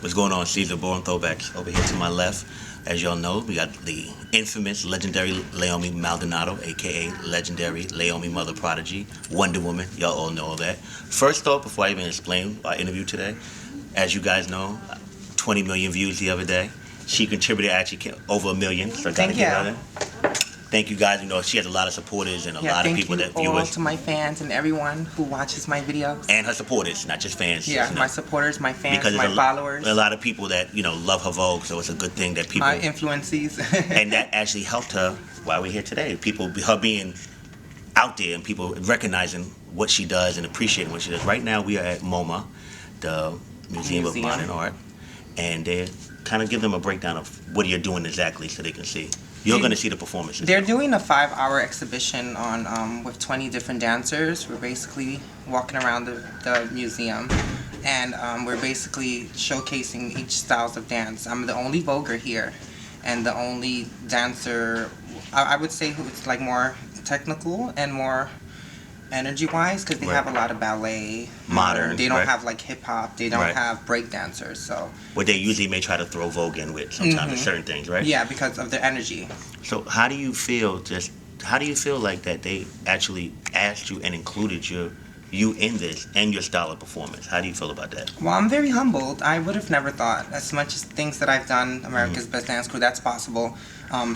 What's going on, Caesar Ballroom Throwbacks? Over here to my left, as y'all know, we got the infamous, legendary Leiomy Maldonado, aka legendary Leiomy Mother Prodigy, Wonder Woman. Y'all all know all that. First off, before I even explain our interview today, as you guys know, 20 million views the other day. She contributed actually over 1 million. So I gotta give her that. Thank you guys. You know, she has a lot of supporters and a lot of people that view us. To my fans and everyone who watches my videos. And her supporters, not just fans. Yeah, you know. My supporters, my fans, my followers. A lot of people that, you know, love her Vogue, so it's a good thing that people... My influences. And that actually helped her while we're here today. Her being out there and people recognizing what she does and appreciating what she does. Right now we are at MoMA, the Museum of Modern Art, and they kind of give them a breakdown of what you're doing exactly so they can see. You're going to see the performances. They're doing a 5-hour exhibition on with 20 different dancers. We're basically walking around the museum, and we're basically showcasing each styles of dance. I'm the only voguer here, and the only dancer, I would say, who's like more technical and more energy-wise, because they have a lot of ballet, modern. They don't have like hip-hop. They don't have break dancers. So what they usually may try to throw Vogue in with sometimes certain things, right? Yeah, because of their energy. So how do you feel? How do you feel like that they actually asked you and included you in this and your style of performance? How do you feel about that? Well, I'm very humbled. I would have never thought, as much as things that I've done, America's Best Dance Crew, that's possible.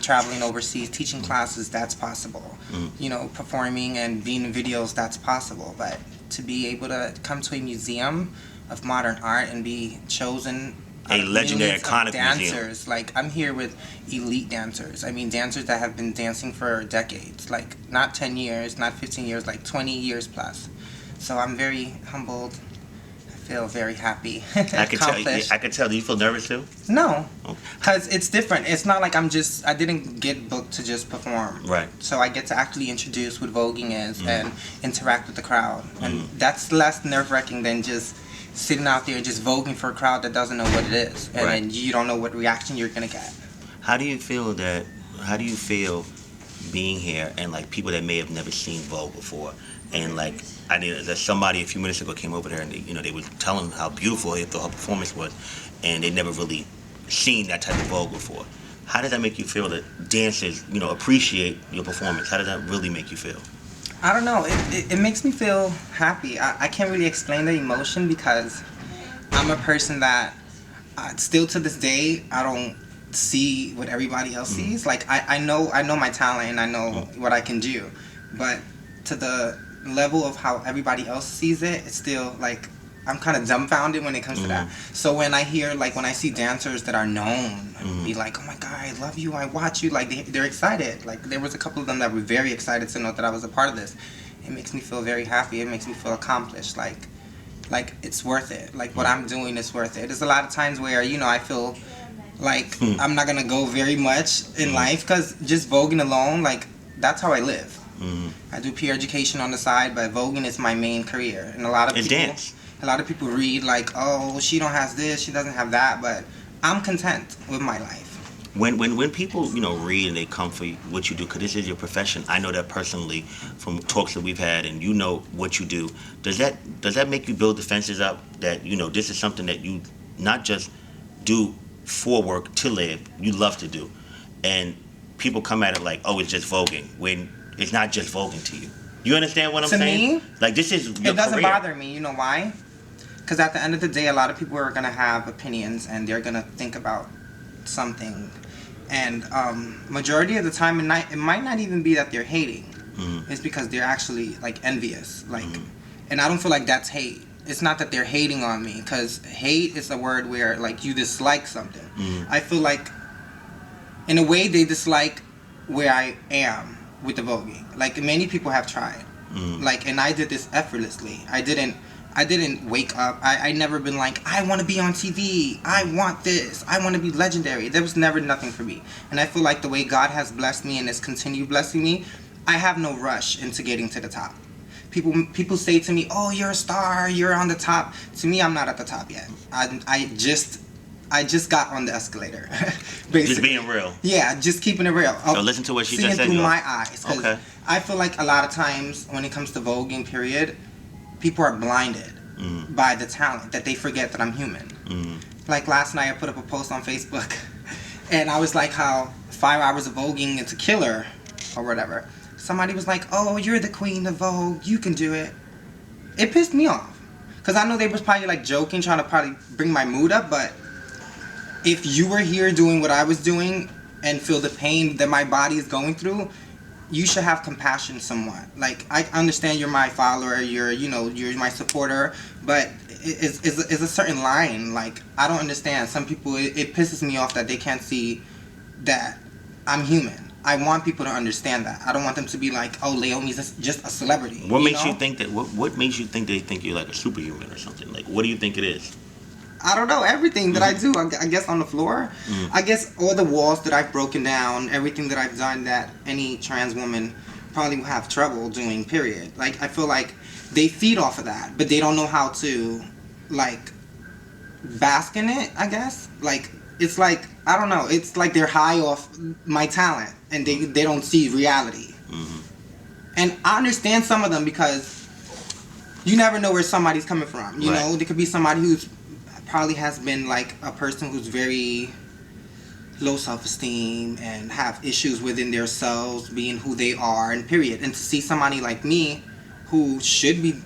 Traveling overseas, teaching classes, that's possible. You know, performing and being in videos, that's possible. But to be able to come to a museum of modern art and be chosen a legendary, iconic dancers, museum. Like, I'm here with elite dancers. I mean, dancers that have been dancing for decades. Like, not 10 years, not 15 years, like 20 years plus. So I'm very humbled. I feel very happy. I could tell. Do you feel nervous too? No, because it's different. It's not like I didn't get booked to just perform. Right. So I get to actually introduce what voguing is and interact with the crowd. And that's less nerve-wracking than just sitting out there and just voguing for a crowd that doesn't know what it is. And then you don't know what reaction you're going to get. How do you feel being here and like people that may have never seen Vogue before? And like, there's somebody a few minutes ago came over there and they were telling how beautiful they thought her performance was, and they never really seen that type of Vogue before. How does that make you feel that dancers, appreciate your performance? How does that really make you feel? I don't know. It makes me feel happy. I can't really explain the emotion because I'm a person that still to this day I don't see what everybody else sees. Like I know my talent and I know what I can do, but to the level of how everybody else sees it, it's still like I'm kind of dumbfounded when it comes to that. So when I see dancers that are known, be like, oh my God, I love you, I watch you, like they're excited. Like there was a couple of them that were very excited to know that I was a part of this. It makes me feel very happy. It makes me feel accomplished. Like it's worth it. Like what I'm doing is worth it. There's a lot of times where I feel like I'm not gonna go very much in life because just voguing alone, like that's how I live. I do peer education on the side, but voguing is my main career. And a lot of people read like, oh, she don't have this, she doesn't have that, but I'm content with my life. When people read and they come for what you do, because this is your profession, I know that personally from talks that we've had, and what you do. Does that make you build defenses up that this is something that you not just do for work to live, you love to do, and people come at it like, oh, it's just voguing, when it's not just voguing to you. You understand what I'm saying? To me, like this is your it doesn't career. bother me. You know why? Because at the end of the day, a lot of people are gonna have opinions and they're gonna think about something, and majority of the time, it might not even be that they're hating. It's because they're actually like envious. Like, and I don't feel like that's hate. It's not that they're hating on me, because hate is a word where like you dislike something. I feel like, in a way, they dislike where I am with the voguing. Like many people have tried. Like, and I did this effortlessly. I didn't wake up. I never been like, I want to be on TV. I want this. I want to be legendary. There was never nothing for me. And I feel like the way God has blessed me and has continued blessing me, I have no rush into getting to the top. People say to me, oh, you're a star, you're on the top. To me, I'm not at the top yet. I just got on the escalator. Basically. Just being real. Yeah, just keeping it real. So listen to what she just said. Seeing through my eyes. Okay. I feel like a lot of times when it comes to voguing, period, people are blinded by the talent that they forget that I'm human. Like last night I put up a post on Facebook and I was like how 5 hours of voguing is a killer or whatever. Somebody was like, oh, you're the queen of Vogue, you can do it. It pissed me off. Because I know they was probably like joking, trying to probably bring my mood up, but if you were here doing what I was doing and feel the pain that my body is going through, you should have compassion somewhat. Like, I understand you're my follower, you're my supporter, but it's a certain line. Like, I don't understand. Some people, it pisses me off that they can't see that I'm human. I want people to understand that. I don't want them to be like, oh, Leiome's just a celebrity. What makes you think that? What makes you think they think you're like a superhuman or something? Like, what do you think it is? I don't know. Everything that I do, I guess on the floor. I guess all the walls that I've broken down, everything that I've done that any trans woman probably will have trouble doing, period. Like, I feel like they feed off of that, but they don't know how to, like, bask in it, I guess. Like, it's like, I don't know. It's like they're high off my talent, and they don't see reality. And I understand some of them because you never know where somebody's coming from. You know, there could be somebody who's probably has been like a person who's very low self-esteem and have issues within themselves being who they are, and period. And to see somebody like me who should be,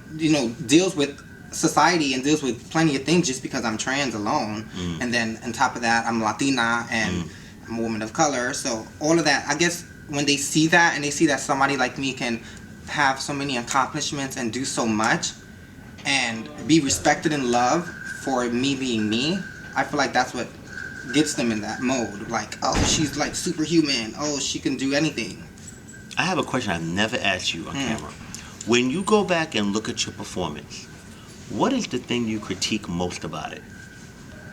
deals with society and deals with plenty of things just because I'm trans alone, and then on top of that I'm Latina and I'm a woman of color, so all of that, I guess when they see that and they see that somebody like me can have so many accomplishments and do so much and be respected and loved for me being me, I feel like that's what gets them in that mode. Like, oh, she's like superhuman, oh, she can do anything. I have a question I've never asked you on camera. When you go back and look at your performance, what is the thing you critique most about it?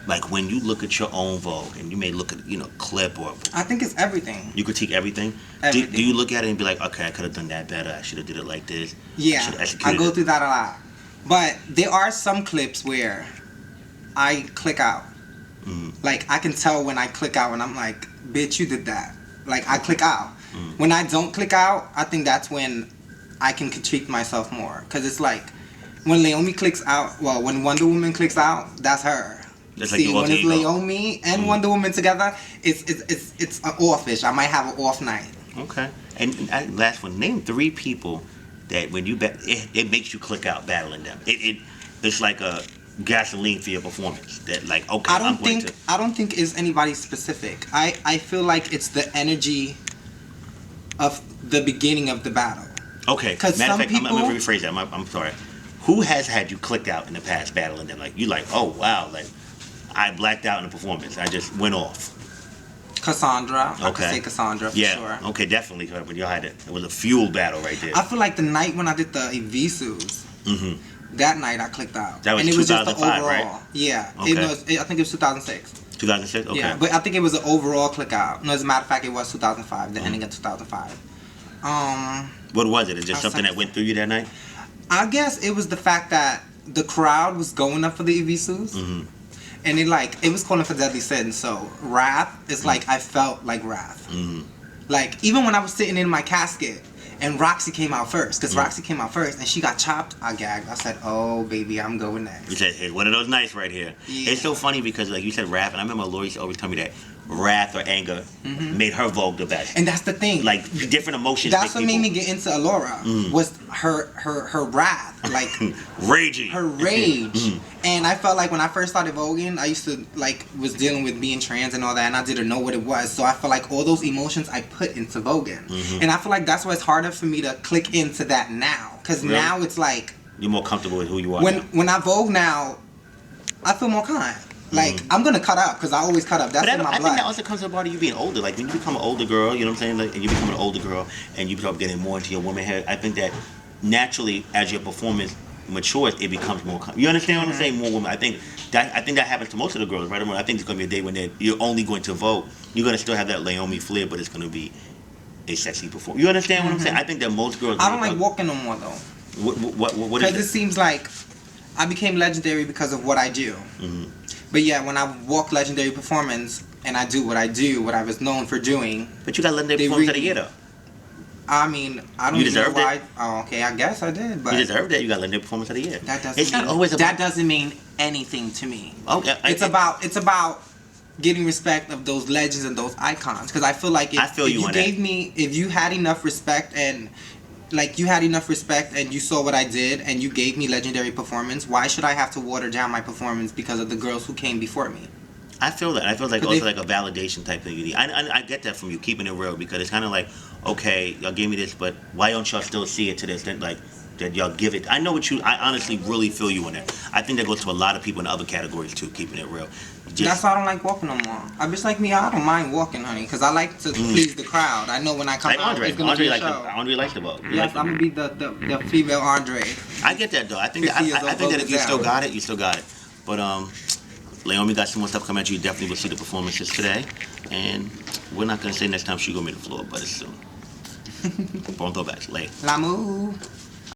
Like when you look at your own Vogue and you may look at, clip or... I think it's everything. You critique everything? Everything. Do you look at it and be like, okay, I could have done that better, I should have did it like this? Yeah, I go through that a lot. But there are some clips where I click out. Like, I can tell when I click out and I'm like, bitch, you did that. Like, I click out. When I don't click out, I think that's when I can critique myself more. Because it's like, when Leiomy clicks out, well, when Wonder Woman clicks out, that's her. It's See, like when it's Leiomy and Wonder Woman together, it's an offish. I might have an off night. Okay. And last one, name 3 people that when you it makes you click out battling them. It's like a gasoline for your performance. That like, okay, I don't think it's anybody specific. I feel like it's the energy of the beginning of the battle. Okay. Because Matter some of fact, people... I'm gonna rephrase that. I'm sorry. Who has had you clicked out in the past battling them? Like, you like, oh, wow, like, I blacked out in the performance. I just went off. Cassandra. I could say Cassandra for sure. Okay, definitely. But you had it was a fuel battle right there. I feel like the night when I did the Evisus, that night I clicked out. That was and it 2005, was just the overall. Right? Yeah. Okay. I think it was 2006. 2006? Okay. Yeah, but I think it was an overall click out. No, as a matter of fact, it was 2005, the ending of 2005. What was it? Is just something that went through you that night? I guess it was the fact that the crowd was going up for the Evisus. And it was calling for deadly sin. So Wrath is like, I felt like Wrath. Like, even when I was sitting in my casket and Roxy came out first, because Roxy came out first and she got chopped, I gagged. I said, oh, baby, I'm going next. You said, hey, one of those nights right here. Yeah. It's so funny because, like, you said Wrath, and I remember Lori always tell me that wrath or anger made her Vogue the best. And that's the thing. Like, different emotions. That's what made me get into Allura, was her wrath. Like, raging. Her rage. And I felt like when I first started voguing, I used to, was dealing with being trans and all that, and I didn't know what it was. So I felt like all those emotions I put into voguing. And I feel like that's why it's harder for me to click into that now. Because now it's like... You're more comfortable with who you are When I vogue now, I feel more kind. Like, I'm going to cut up, because I always cut up. That's in my blood. I think that also comes from part of you being older. Like, when you become an older girl, you know what I'm saying? Like, and you become an older girl, and you start getting more into your womanhood, I think that naturally, as your performance matures, it becomes more... You understand what I'm saying? More women. I think that happens to most of the girls, right? I think it's going to be a day when you're only going to vote. You're going to still have that Leiomy flair, but it's going to be a sexy performance. You understand what I'm saying? I think that most girls... I don't like walking no more, though. What is it? Because it seems like I became legendary because of what I do. But yeah, when I walk legendary performance and I do what I was known for doing... But you got legendary performance of the year, though. I mean, I don't You even know deserved why. it. Oh, okay, I guess I did, but You deserved that. You got Legendary Performance of the Year. that doesn't It's mean, not always about. that doesn't mean anything to me. Okay. It's about getting respect of those legends and those icons. Because I feel like if, I feel if you you on gave that. me, if you had enough respect and like you had enough respect and you saw what I did and you gave me legendary performance, why should I have to water down my performance because of the girls who came before me? I feel that. I feel like But also they- like a validation type thing. I get that from you, keeping it real, because it's kind of like, okay, y'all gave me this, but why don't y'all still see it to this? Like, that y'all give it. I know what you. I honestly really feel you on that. I think that goes to a lot of people in other categories too, keeping it real. That's why I don't like walking no more. A bitch like me, I don't mind walking, honey, because I like to please the crowd. I know when I come Like out, Andre. it's gonna Andre be a likes show. the. Andre likes the vote. Yes, I'm gonna be the female Andre. I get that though. I think that, 50 years I old think that if you voted still down. got it, you still got it. But Leiomy got some more stuff coming at you. You definitely will see the performances today, and we're not gonna say next time she gonna be the floor, but it's soon. Born Throwbacks, late. L'amour.